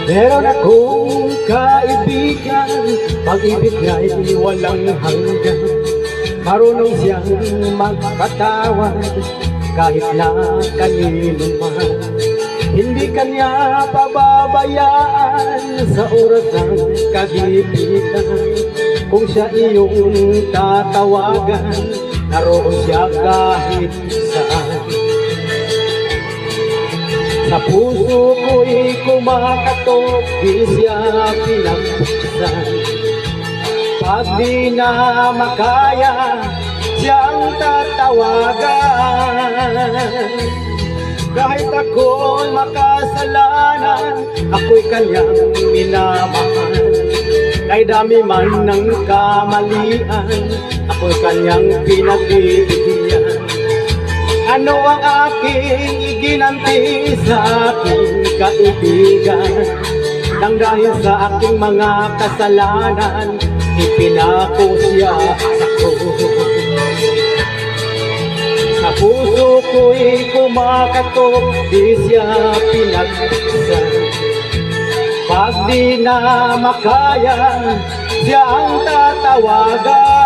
Meron akong kaibigan, pag-ibig niya'y walang hanggan. Marunong siyang magpatawad kahit na kanino man. Hindi kanya pababayaan sa oras ng kagipitan. Kung siya iyong tatawagan, naroon siya kahit saan. Sa puso ko'y kumakatok, di siya pinagpuksan. Pag di na makaya, siyang tatawagan. Kahit ako'y makasalanan, ako'y kanyang minamahal. Kay dami man ng kamalian, ako'y kanyang pinagbibigyan. Ano ang aking iginanti sa aking kaibigan? Nang dahil sa aking mga kasalanan, ipinako siya ako. Sa puso ko'y kumakatok, di siya pinagpuksan. Pag di na makaya, siya ang tatawagan.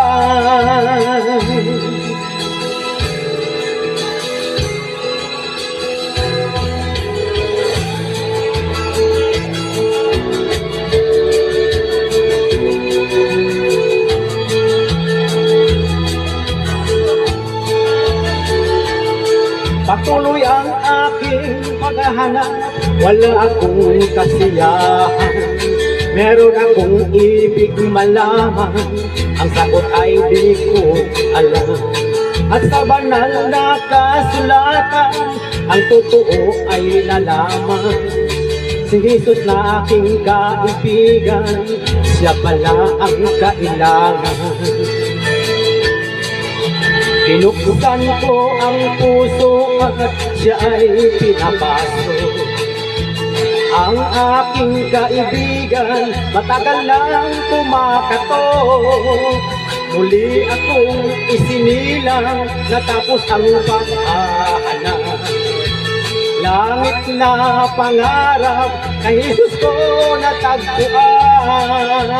Patuloy ang aking paghahanap, wala akong kasiyahan. Meron akong ibig malaman, ang sagot ay di ko alam. At sa banal na kasulatan, ang totoo ay nalaman. Si Jesus na aking kaibigan, siya pala ang kailangan. Pinuksan ko ang puso at siya ay pinapasok. Ang aking kaibigan, matagal nang kumakatok. Muli akong isinilang, natapos ang paghahanap. Langit na pangarap, kay Jesus ko natagpuan.